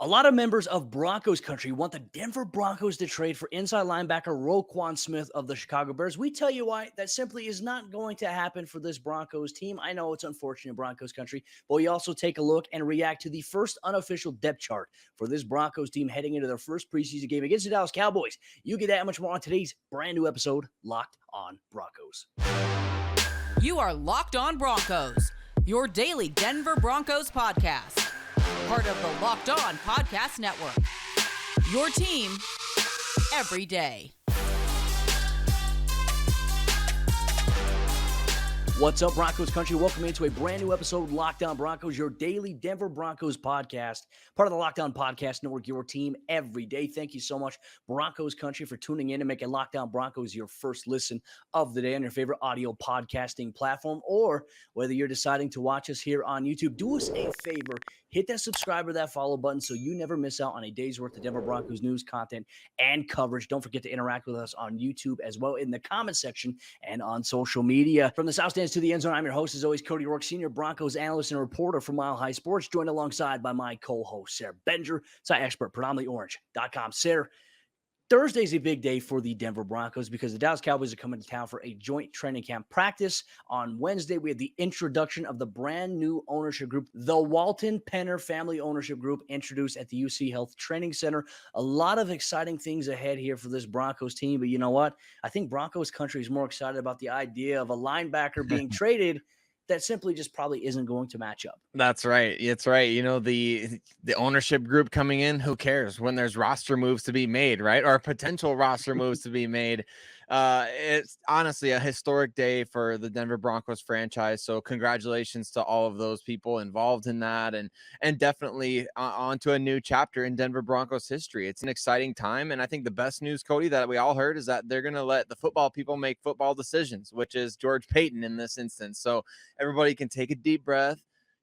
A lot of members of Broncos Country want the Denver Broncos to trade for inside linebacker Roquan Smith of the Chicago Bears. We tell you why that simply is not going to happen for this Broncos team. I know it's unfortunate, Broncos Country, but we also take a look and react to the first unofficial depth chart for this Broncos team heading into their first preseason game against the Dallas Cowboys. You get that and much more on today's brand new episode, Locked on Broncos. You are Locked on Broncos, your daily Denver Broncos podcast. Part of the Locked On Podcast Network. Your team every day. What's up, Broncos Country? Welcome into a brand new episode of Locked On Broncos, your daily Denver Broncos podcast, part of the Locked On Podcast Network, your team every day. Thank you so much, Broncos Country, for tuning in and making Locked On Broncos your first listen of the day on your favorite audio podcasting platform, or whether you're deciding to watch us here on YouTube. Do us a favor, hit that subscribe or that follow button so you never miss out on a day's worth of Denver Broncos news, content, and coverage. Don't forget to interact with us on YouTube as well in the comment section and on social media. From the South Stands to the end zone, I'm your host, as always, Cody Roark, senior Broncos analyst and reporter for Mile High Sports, joined alongside by my co-host, Sayre Bedinger, site expert, predominantlyorange.com. Sayre, Thursday's a big day for the Denver Broncos because the Dallas Cowboys are coming to town for a joint training camp practice. On Wednesday, we had the introduction of the brand new ownership group, the Walton Penner Family Ownership Group, introduced at the UC Health Training Center. A lot of exciting things ahead here for this Broncos team, but you know what? I think Broncos Country is more excited about the idea of a linebacker being traded that simply just probably isn't going to match up. That's right. It's right. You know, the ownership group coming in, who cares when there's roster moves to be made, right? Or potential roster moves to be made. It's honestly a historic day for the Denver Broncos franchise. So congratulations to all of those people involved in that, and definitely on to a new chapter in Denver Broncos history. It's an exciting time. And I think the best news, Cody, that we all heard is that they're going to let the football people make football decisions, which is George Paton in this instance. So everybody can take a deep breath,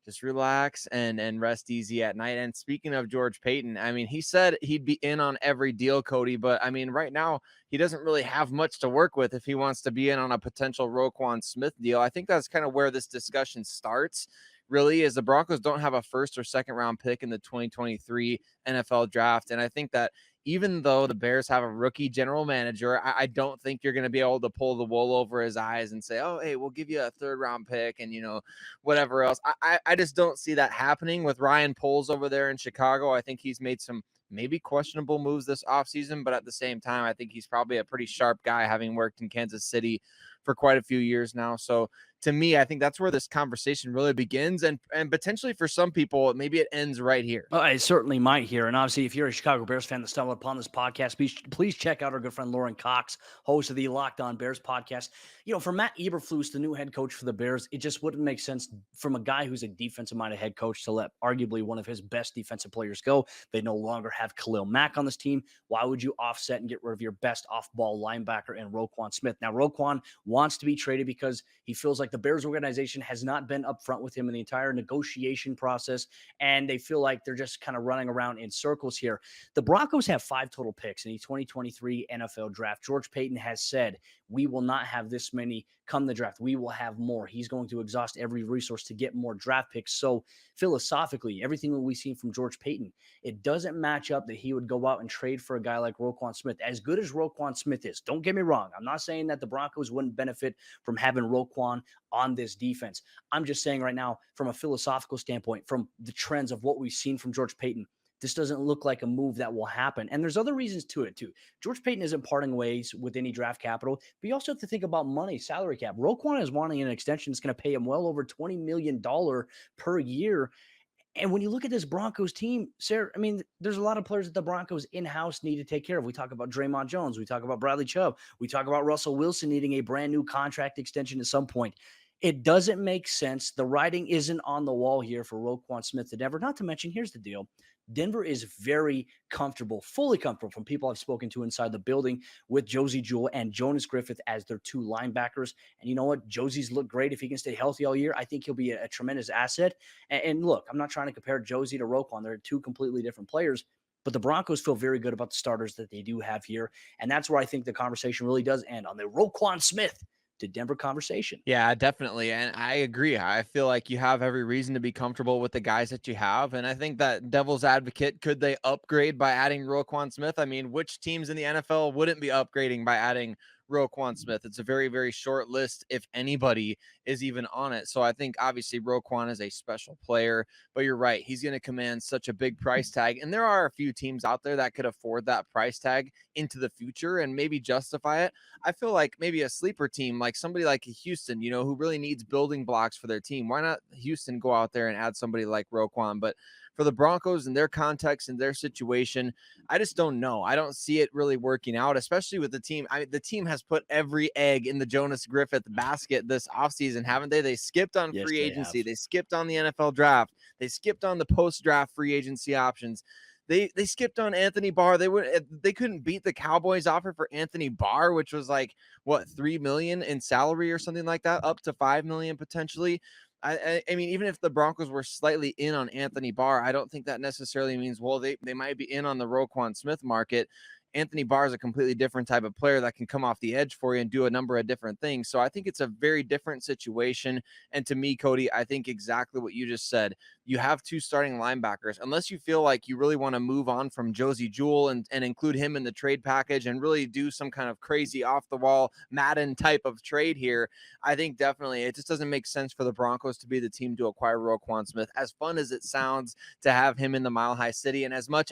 just relax and rest easy at night. And speaking of George Paton, I mean, he said he'd be in on every deal, Cody, but I mean, right now he doesn't really have much to work with if he wants to be in on a potential Roquan Smith deal. I think that's kind of where this discussion starts, really, is the Broncos don't have a first or second round pick in the 2023 NFL draft. And I think that even though the Bears have a rookie general manager, I don't think you're going to be able to pull the wool over his eyes and say, oh, hey, we'll give you a third round pick and, you know, whatever else. I just don't see that happening with Ryan Poles over there in Chicago. I think he's made some maybe questionable moves this offseason, but at the same time, I think he's probably a pretty sharp guy, having worked in Kansas City for quite a few years now. So to me, I think that's where this conversation really begins. And potentially for some people, maybe it ends right here. Well, it certainly might here. And obviously, if you're a Chicago Bears fan that stumbled upon this podcast, please check out our good friend Lauren Cox, host of the Locked On Bears podcast. You know, for Matt Eberflus, the new head coach for the Bears, it just wouldn't make sense from a guy who's a defensive-minded head coach to let arguably one of his best defensive players go. They no longer have Khalil Mack on this team. Why would you offset and get rid of your best off-ball linebacker in Roquan Smith? Now, Roquan wants to be traded because he feels like the Bears organization has not been upfront with him in the entire negotiation process, and they feel like they're just kind of running around in circles here. The Broncos have 5 total picks in the 2023 NFL draft. George Paton has said, we will not have this many come the draft. We will have more. He's going to exhaust every resource to get more draft picks. So philosophically, everything that we've seen from George Paton, it doesn't match up that he would go out and trade for a guy like Roquan Smith. As good as Roquan Smith is, don't get me wrong, I'm not saying that the Broncos wouldn't benefit from having Roquan on this defense. I'm just saying right now, from a philosophical standpoint, from the trends of what we've seen from George Paton, this doesn't look like a move that will happen. And there's other reasons to it, too. George Paton isn't parting ways with any draft capital, but you also have to think about money, salary cap. Roquan is wanting an extension that's going to pay him well over $20 million per year. And when you look at this Broncos team, Sayre, I mean, there's a lot of players that the Broncos in-house need to take care of. We talk about Dre'Mont Jones. We talk about Bradley Chubb. We talk about Russell Wilson needing a brand new contract extension at some point. It doesn't make sense. The writing isn't on the wall here for Roquan Smith to Denver. Not to mention, here's the deal. Denver is very comfortable, fully comfortable from people I've spoken to inside the building with Josey Jewell and Jonas Griffith as their 2 linebackers. And you know what? Josey's looked great. If he can stay healthy all year, I think he'll be a tremendous asset. And look, I'm not trying to compare Josey to Roquan. They're 2 completely different players. But the Broncos feel very good about the starters that they do have here. And that's where I think the conversation really does end on the Roquan Smith to Denver conversation. Yeah, definitely. And I agree. I feel like you have every reason to be comfortable with the guys that you have. And I think that devil's advocate, could they upgrade by adding Roquan Smith? I mean, which teams in the NFL wouldn't be upgrading by adding Roquan Smith? It's a very, very short list, if anybody is even on it. So I think obviously Roquan is a special player, but you're right. He's going to command such a big price tag. And there are a few teams out there that could afford that price tag into the future and maybe justify it. I feel like maybe a sleeper team, like somebody like Houston, who really needs building blocks for their team. Why not Houston go out there and add somebody like Roquan? But for the Broncos and their context and their situation, I just don't know. I don't see it really working out, especially with the team. The team has put every egg in the Jonas Griffith basket this offseason, haven't they? They skipped on free agency. They skipped on the NFL draft. They skipped on the post-draft free agency options. They skipped on Anthony Barr. They couldn't beat the Cowboys offer for Anthony Barr, which was like what, $3 million in salary or something like that, up to $5 million potentially. I mean, even if the Broncos were slightly in on Anthony Barr, I don't think that necessarily means, well, they might be in on the Roquan Smith market. Anthony Barr is a completely different type of player that can come off the edge for you and do a number of different things. So I think it's a very different situation. And to me, Cody, I think exactly what you just said. You have two starting linebackers. Unless you feel like you really want to move on from Josie Jewell and include him in the trade package and really do some kind of crazy off-the-wall Madden type of trade here, I think definitely it just doesn't make sense for the Broncos to be the team to acquire Roquan Smith. As fun as it sounds to have him in the Mile High City, and as much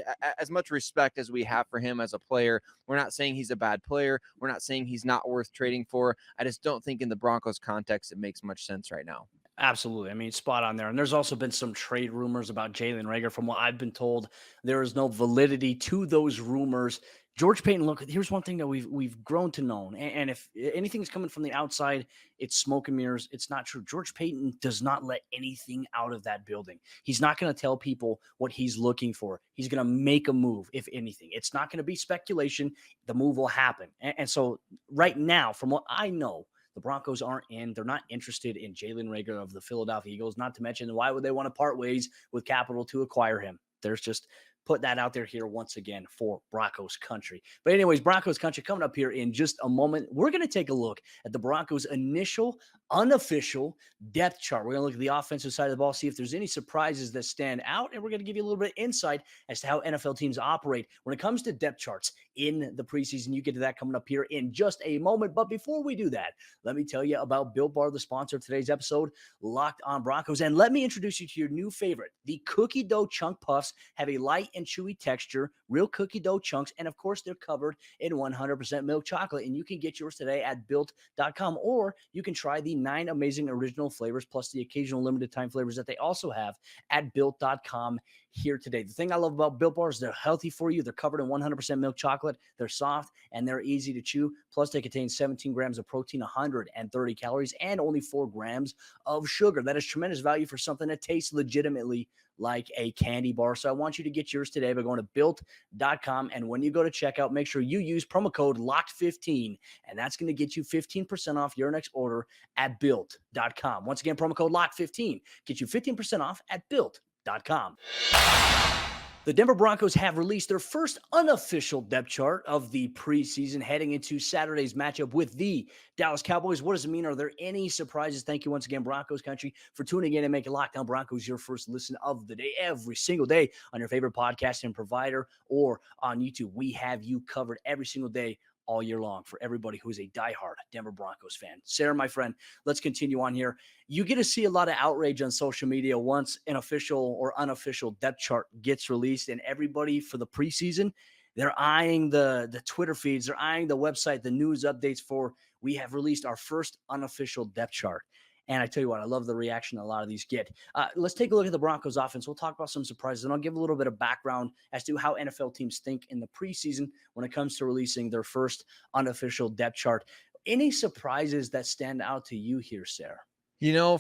respect as we have for him as a player, we're not saying he's a bad player. We're not saying he's not worth trading for. I just don't think in the Broncos context it makes much sense right now. Absolutely. I mean, spot on there. And there's also been some trade rumors about Jalen Reagor. From what I've been told, there is no validity to those rumors. George Paton, look, here's one thing that we've grown to know. And if anything's coming from the outside, it's smoke and mirrors. It's not true. George Paton does not let anything out of that building. He's not going to tell people what he's looking for. He's going to make a move, if anything. It's not going to be speculation. The move will happen. And so right now, from what I know, the Broncos aren't in. They're not interested in Jalen Reagor of the Philadelphia Eagles, not to mention why would they want to part ways with capital to acquire him? There's just put that out there here once again for Broncos Country. But anyways, Broncos Country coming up here in just a moment. We're going to take a look at the Broncos' initial unofficial depth chart. We're going to look at the offensive side of the ball, see if there's any surprises that stand out, and we're going to give you a little bit of insight as to how NFL teams operate when it comes to depth charts in the preseason. You get to that coming up here in just a moment. But before we do that, let me tell you about Built Bar, the sponsor of today's episode, Locked on Broncos. And let me introduce you to your new favorite. The cookie dough chunk puffs have a light and chewy texture, real cookie dough chunks, and of course, they're covered in 100% milk chocolate. And you can get yours today at Built.com, or you can try the 9 amazing original flavors plus the occasional limited time flavors that they also have at Built.com here today. The thing I love about Built Bars, they're healthy for you. They're covered in 100% milk chocolate. They're soft and they're easy to chew. Plus, they contain 17 grams of protein, 130 calories, and only 4 grams of sugar. That is tremendous value for something that tastes legitimately like a candy bar. So I want you to get yours today by going to Built.com. And when you go to checkout, make sure you use promo code LOCKED15, and that's going to get you 15% off your next order at Built.com. Once again, promo code LOCKED15 gets you 15% off at Built.com. The Denver Broncos have released their first unofficial depth chart of the preseason heading into Saturday's matchup with the Dallas Cowboys. What does it mean? Are there any surprises? Thank you once again, Broncos Country, for tuning in and making Locked on Broncos your first listen of the day every single day on your favorite podcasting provider or on YouTube. We have you covered every single day all year long for everybody who is a diehard Denver Broncos fan. Sayre, my friend, let's continue on here. You get to see a lot of outrage on social media once an official or unofficial depth chart gets released, and everybody for the preseason, they're eyeing the Twitter feeds, they're eyeing the website, the news updates for we have released our first unofficial depth chart. And I tell you what, I love the reaction a lot of these get. Let's take a look at the Broncos offense. We'll talk about some surprises, and I'll give a little bit of background as to how NFL teams think in the preseason when it comes to releasing their first unofficial depth chart. Any surprises that stand out to you here, Sayre?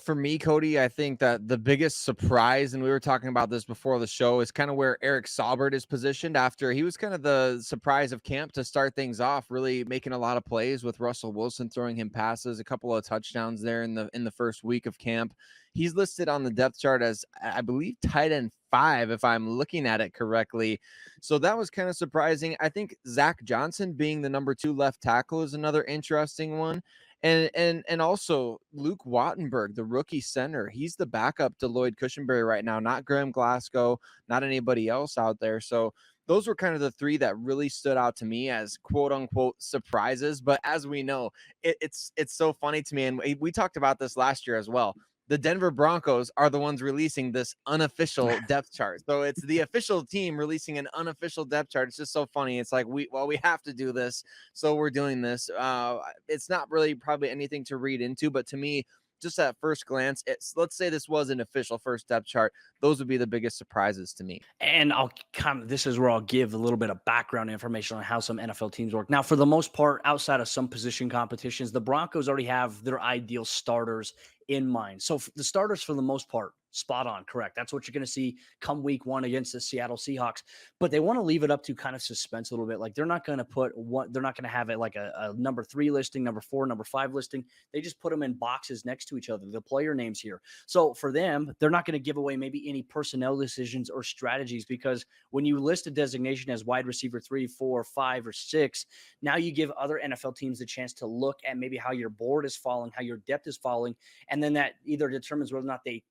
For me, Cody, I think that the biggest surprise, and we were talking about this before the show, is kind of where Eric Saubert is positioned after he was kind of the surprise of camp to start things off, really making a lot of plays with Russell Wilson throwing him passes, a couple of touchdowns there in the first week of camp. He's listed on the depth chart as, I believe, tight end 5, if I'm looking at it correctly. So that was kind of surprising. I think Zach Johnson being the number 2 left tackle is another interesting one. And also Luke Wattenberg, the rookie center, he's the backup to Lloyd Cushenberry right now, not Graham Glasgow, not anybody else out there. So those were kind of the three that really stood out to me as quote unquote surprises. But as we know, it's so funny to me. And we talked about this last year as well. The Denver Broncos are the ones releasing this unofficial depth chart. So it's the official team releasing an unofficial depth chart. It's just so funny. It's like, we have to do this, so we're doing this. It's not really probably anything to read into, but to me, just at first glance, let's say this was an official first depth chart. Those would be the biggest surprises to me. And this is where I'll give a little bit of background information on how some NFL teams work. Now, for the most part, outside of some position competitions, the Broncos already have their ideal starters in mind. So the starters, for the most part, spot on, correct. That's what you're going to see come week 1 against the Seattle Seahawks. But they want to leave it up to kind of suspense a little bit. Like, they're not going to have it like a number 3 listing, number 4, number 5 listing. They just put them in boxes next to each other, the player names here. So for them, they're not going to give away maybe any personnel decisions or strategies, because when you list a designation as wide receiver 3, 4, 5, or 6, now you give other NFL teams the chance to look at maybe how your board is falling, how your depth is falling, and then that either determines whether or not they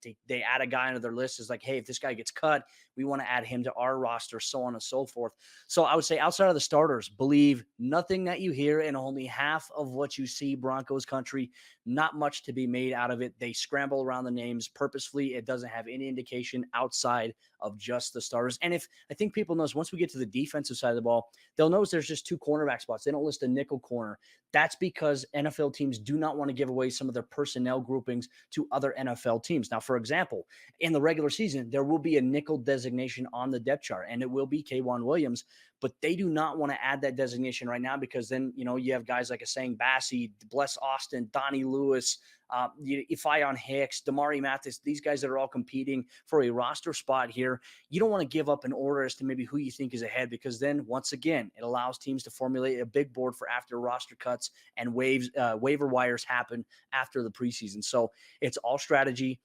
add a guy into their list. Is like, hey, if this guy gets cut, we want to add him to our roster, so on and so forth. So I would say outside of the starters, believe nothing that you hear and only half of what you see. Broncos country, not much to be made out of it. They scramble around the names purposefully. It doesn't have any indication outside of just the starters. And if I think people notice, once we get to the defensive side of the ball, they'll notice there's just 2 cornerback spots. They don't list a nickel corner. That's because NFL teams do not want to give away some of their personnel groupings to other NFL teams. Now, for example, in the regular season, there will be a nickel designation on the depth chart, and it will be K'Wan Williams, but they do not want to add that designation right now, because then, you have guys like Sayre Bassey, Bless Austin, Donnie Lewis, Ifion Hicks, Damari Mathis, these guys that are all competing for a roster spot here. You don't want to give up an order as to maybe who you think is ahead, because then once again, it allows teams to formulate a big board for after roster cuts and waiver wires happen after the preseason. So it's all strategy.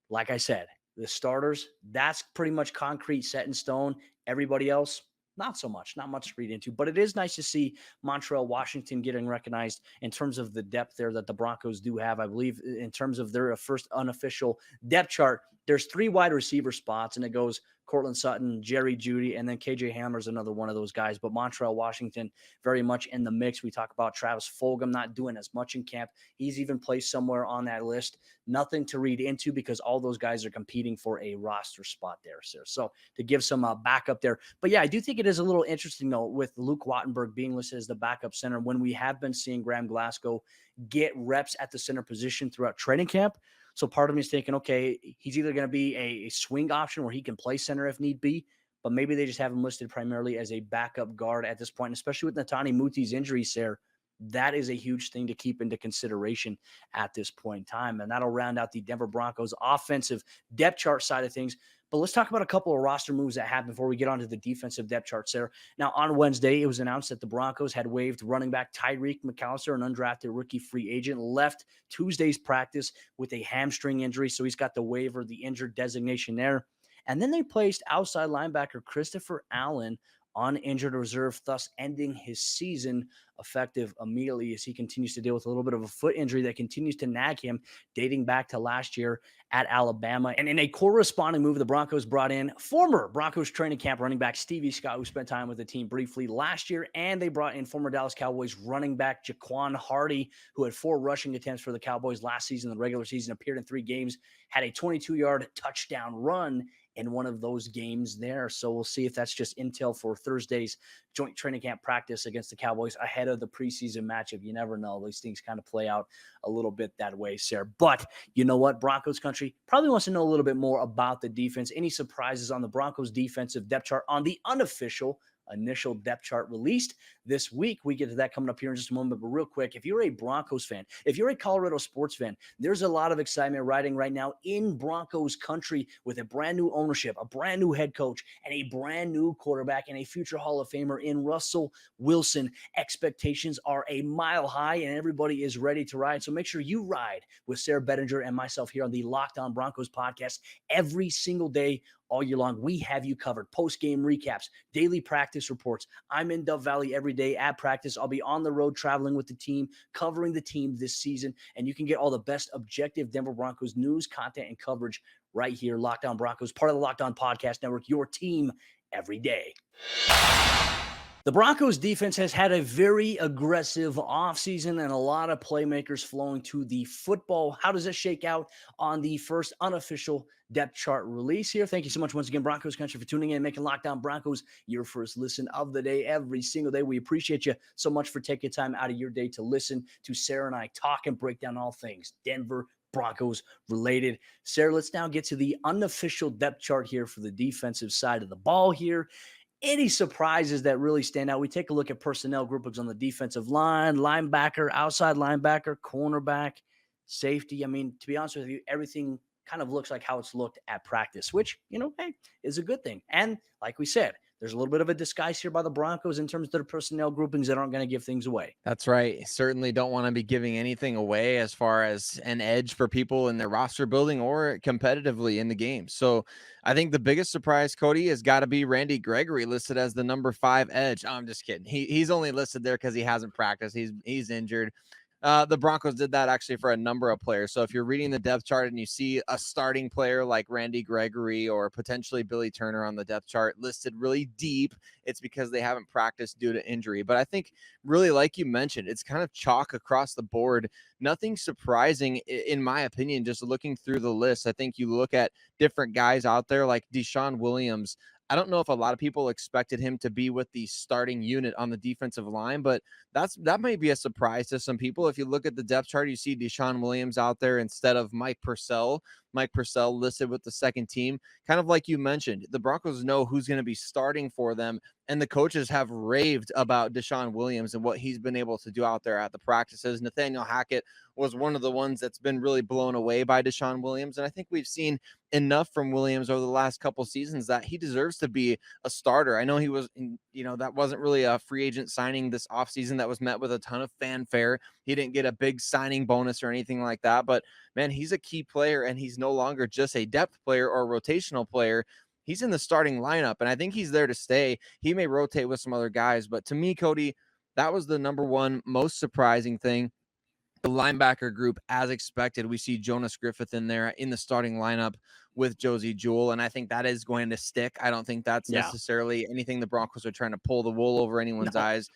Like I said, the starters, that's pretty much concrete, set in stone. Everybody else, not so much, not much to read into, but it is nice to see Montreal, Washington getting recognized in terms of the depth there that the Broncos do have. I believe in terms of their first unofficial depth chart, there's 3 wide receiver spots, and it goes Cortland Sutton, Jerry Jeudy, and then KJ Hamler's another one of those guys. But Montreal, Washington, very much in the mix. We talk about Travis Fulgham not doing as much in camp. He's even placed somewhere on that list. Nothing to read into, because all those guys are competing for a roster spot there, sir. So to give some backup there. But yeah, I do think it is a little interesting, though, with Luke Wattenberg being listed as the backup center, when we have been seeing Graham Glasgow get reps at the center position throughout training camp. So part of me is thinking, okay, he's either going to be a swing option where he can play center if need be, but maybe they just have him listed primarily as a backup guard at this point, and especially with Netani Muti's injuries there. That is a huge thing to keep into consideration at this point in time. And that'll round out the Denver Broncos offensive depth chart side of things. But let's talk about a couple of roster moves that happened before we get onto the defensive depth charts there. Now, on Wednesday, it was announced that the Broncos had waived running back Tyreek McAllister, an undrafted rookie free agent, left Tuesday's practice with a hamstring injury. So he's got the waiver, the injured designation there. And then they placed outside linebacker Christopher Allen on injured reserve, thus ending his season effective immediately, as he continues to deal with a little bit of a foot injury that continues to nag him dating back to last year at Alabama. And in a corresponding move, the Broncos brought in former Broncos training camp running back Stevie Scott, who spent time with the team briefly last year, and they brought in former Dallas Cowboys running back Jaquan Hardy, who had 4 rushing attempts for the Cowboys last season. The regular season, appeared in 3 games, had a 22-yard touchdown run in one of those games there. So we'll see if that's just intel for Thursday's joint training camp practice against the Cowboys ahead of the preseason matchup. You never know. These things kind of play out a little bit that way, Sayre. But you know what? Broncos country probably wants to know a little bit more about the defense. Any surprises on the Broncos defensive depth chart on the unofficial initial depth chart released this week? We get to that coming up here in just a moment. But real quick, if you're a Broncos fan, if you're a Colorado sports fan, there's a lot of excitement riding right now in Broncos country with a brand new ownership, a brand new head coach, and a brand new quarterback and a future Hall of Famer in Russell Wilson. Expectations are a mile high, and everybody is ready to ride. So make sure you ride with Sayre Bedinger and myself here on the Locked On Broncos podcast every single day all year long. We have you covered. Post-game recaps, daily practice reports. I'm in Dove Valley every day at practice. I'll be on the road traveling with the team, covering the team this season, and you can get all the best objective Denver Broncos news, content, and coverage right here. Locked On Broncos, part of the Locked On Podcast Network, your team every day. The Broncos defense has had a very aggressive offseason and a lot of playmakers flowing to the football. How does this shake out on the first unofficial depth chart release here? Thank you so much once again, Broncos Country, for tuning in and making Locked On Broncos your first listen of the day every single day. We appreciate you so much for taking time out of your day to listen to Sayre and I talk and break down all things Denver Broncos related. Sayre, let's now get to the unofficial depth chart here for the defensive side of the ball here. Any surprises that really stand out? We take a look at personnel groupings on the defensive line, linebacker, outside linebacker, cornerback, safety. I mean, to be honest with you, everything kind of looks like how it's looked at practice, which, hey, is a good thing. And like we said, there's a little bit of a disguise here by the Broncos in terms of their personnel groupings that aren't going to give things away. That's right. Certainly don't want to be giving anything away as far as an edge for people in their roster building or competitively in the game. So I think the biggest surprise, Cody, has got to be Randy Gregory, listed as the number 5 edge. I'm just kidding. He's only listed there because he hasn't practiced. He's injured. The Broncos did that actually for a number of players. So if you're reading the depth chart and you see a starting player like Randy Gregory or potentially Billy Turner on the depth chart listed really deep, it's because they haven't practiced due to injury. But I think really, like you mentioned, it's kind of chalk across the board. Nothing surprising, in my opinion, just looking through the list. I think you look at different guys out there like Deshaun Williams. I don't know if a lot of people expected him to be with the starting unit on the defensive line, but that might be a surprise to some people. If you look at the depth chart, you see Deshaun Williams out there instead of Mike Purcell. Mike Purcell listed with the second team. Kind of like you mentioned, the Broncos know who's going to be starting for them, and the coaches have raved about Deshaun Williams and what he's been able to do out there at the practices. Nathaniel Hackett was one of the ones that's been really blown away by Deshaun Williams, and I think we've seen enough from Williams over the last couple seasons that he deserves to be a starter. I know he was, that wasn't really a free agent signing this offseason that was met with a ton of fanfare. He didn't get a big signing bonus or anything like that, but man, he's a key player, and he's no longer just a depth player or a rotational player. He's in the starting lineup, and I think he's there to stay. He may rotate with some other guys, but to me, Cody, that was the number one most surprising thing. The linebacker group, as expected, we see Jonas Griffith in there in the starting lineup with Josie Jewell, and I think that is going to stick. I don't think that's necessarily anything the Broncos are trying to pull the wool over anyone's eyes.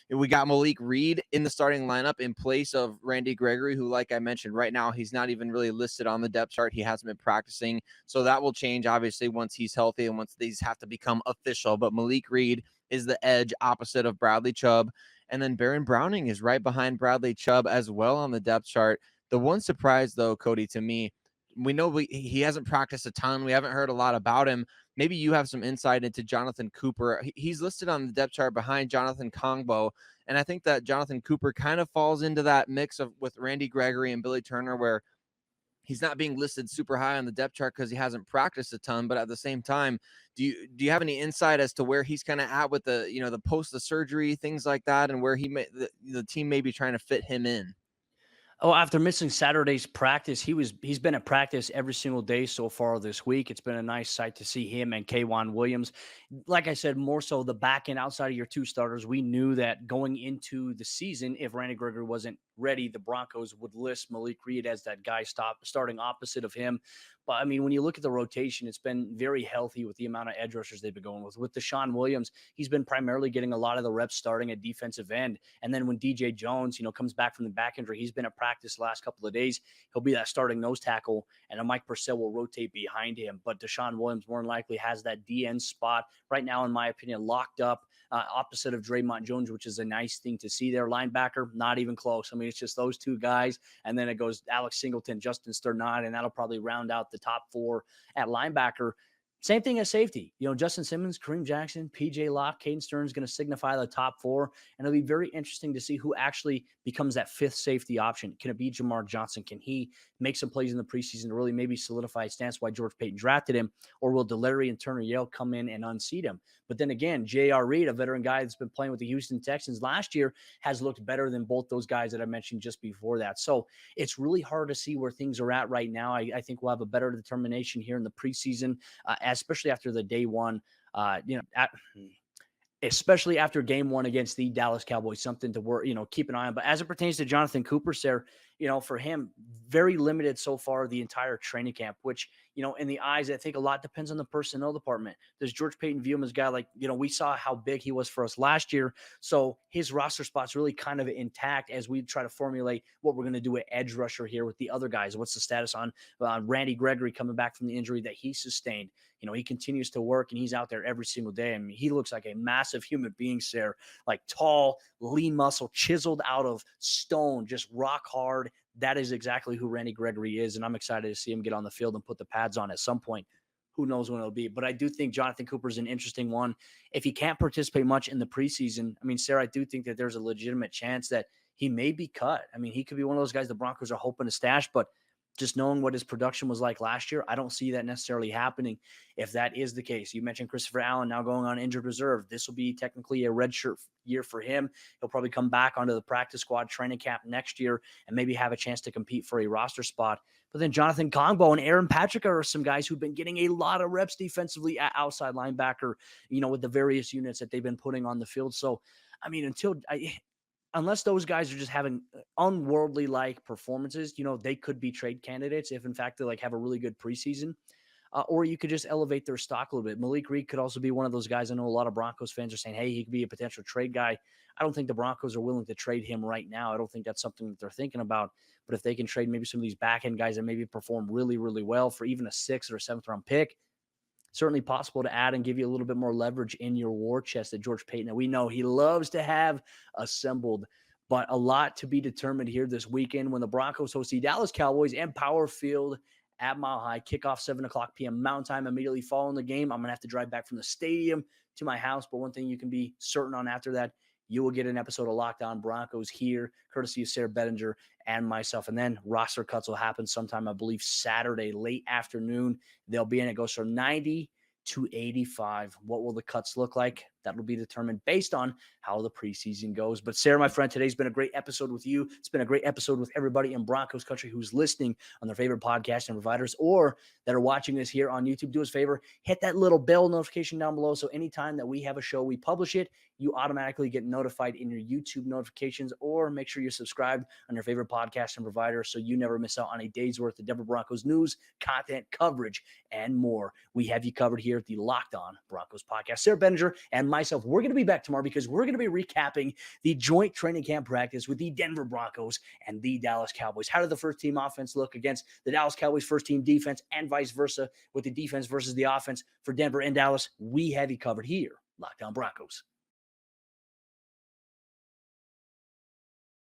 We got Malik Reed in the starting lineup in place of Randy Gregory, who, like I mentioned, right now he's not even really listed on the depth chart. He hasn't been practicing, so that will change, obviously, once he's healthy and once these have to become official. But Malik Reed is the edge opposite of Bradley Chubb. And then Baron Browning is right behind Bradley Chubb as well on the depth chart. The one surprise, though, Cody, to me, we know he hasn't practiced a ton. We haven't heard a lot about him. Maybe you have some insight into Jonathan Cooper. He's listed on the depth chart behind Jonathan Kongbo. And I think that Jonathan Cooper kind of falls into that mix with Randy Gregory and Billy Turner, where he's not being listed super high on the depth chart because he hasn't practiced a ton. But at the same time, do you have any insight as to where he's kind of at with the post the surgery, things like that, and where the team may be trying to fit him in? Oh, after missing Saturday's practice, he's been at practice every single day so far this week. It's been a nice sight to see him and K'Wan Williams. Like I said, more so the back end outside of your two starters. We knew that going into the season, if Randy Gregory wasn't ready, the Broncos would list Malik Reed as that guy starting opposite of him. But I mean, when you look at the rotation, it's been very healthy with the amount of edge rushers they've been going with. With Deshaun Williams, he's been primarily getting a lot of the reps starting at defensive end. And then when DJ Jones, comes back from the back injury, he's been at practice the last couple of days. He'll be that starting nose tackle, and a Mike Purcell will rotate behind him. But Deshaun Williams more than likely has that DN spot right now, in my opinion, locked up. Opposite of Dre'Mont Jones, which is a nice thing to see there. Linebacker, not even close. I mean, it's just those two guys. And then it goes Alex Singleton, Justin Sternad, and that'll probably round out the top 4 at linebacker. Same thing as safety. Justin Simmons, Kareem Jackson, PJ Locke, Caden Stearns going to signify the top 4. And it'll be very interesting to see who actually becomes that 5th safety option. Can it be Jamar Johnson? Can he make some plays in the preseason to really maybe solidify his stance why George Payton drafted him? Or will Delarry and Turner Yale come in and unseat him? But then again, J.R. Reed, a veteran guy that's been playing with the Houston Texans last year, has looked better than both those guys that I mentioned just before that. So it's really hard to see where things are at right now. I think we'll have a better determination here in the preseason, especially after the day one, especially after game one against the Dallas Cowboys, something to work, keep an eye on. But as it pertains to Jonathan Cooper, Sayre, for him, very limited so far the entire training camp, which, in the eyes, I think a lot depends on the personnel department. Does George Payton view him as a guy like, we saw how big he was for us last year. So his roster spot's really kind of intact as we try to formulate what we're going to do at edge rusher here with the other guys. What's the status on Randy Gregory coming back from the injury that he sustained? He continues to work and he's out there every single day. I mean, he looks like a massive human being, Sayre, like tall, lean muscle, chiseled out of stone, just rock hard. That is exactly who Randy Gregory is. And I'm excited to see him get on the field and put the pads on at some point. Who knows when it'll be. But I do think Jonathan Cooper is an interesting one. If he can't participate much in the preseason, I mean, Sayre, I do think that there's a legitimate chance that he may be cut. I mean, he could be one of those guys the Broncos are hoping to stash, but just knowing what his production was like last year, I don't see that necessarily happening if that is the case. You mentioned Christopher Allen now going on injured reserve. This will be technically a redshirt year for him. He'll probably come back onto the practice squad training camp next year and maybe have a chance to compete for a roster spot. But then Jonathan Kongbo and Aaron Patrick are some guys who've been getting a lot of reps defensively at outside linebacker, with the various units that they've been putting on the field. So, I mean, unless those guys are just having unworldly like performances, they could be trade candidates if in fact they have a really good preseason, or you could just elevate their stock a little bit. Malik Reed could also be one of those guys. I know a lot of Broncos fans are saying, hey, he could be a potential trade guy. I don't think the Broncos are willing to trade him right now. I don't think that's something that they're thinking about, but if they can trade maybe some of these back end guys that maybe perform really, really well for even a 6th or a 7th round pick, certainly possible to add and give you a little bit more leverage in your war chest that George Payton, that we know he loves to have assembled. But a lot to be determined here this weekend when the Broncos host the Dallas Cowboys in Power Field at Mile High. Kickoff 7:00 p.m. Mountain Time immediately following the game. I'm going to have to drive back from the stadium to my house. But one thing you can be certain on after that, you will get an episode of Locked On Broncos here, courtesy of Sayre Bedinger and myself. And then roster cuts will happen sometime, I believe, Saturday, late afternoon. They'll be in. It goes from 90 to 85. What will the cuts look like? That will be determined based on how the preseason goes. But Sayre, my friend, today's been a great episode with you. It's been a great episode with everybody in Broncos country who's listening on their favorite podcast and providers or that are watching this here on YouTube. Do us a favor, hit that little bell notification down below. So anytime that we have a show, we publish it, you automatically get notified in your YouTube notifications, or make sure you're subscribed on your favorite podcast and provider so you never miss out on a day's worth of Denver Broncos news, content, coverage, and more. We have you covered here at the Locked On Broncos podcast. Sayre Bedinger and myself, we're going to be back tomorrow because we're going to be recapping the joint training camp practice with the Denver Broncos and the Dallas Cowboys. How did the first team offense look against the Dallas Cowboys first team defense, and vice versa with the defense versus the offense for Denver and Dallas? We have you covered here, Locked On Broncos.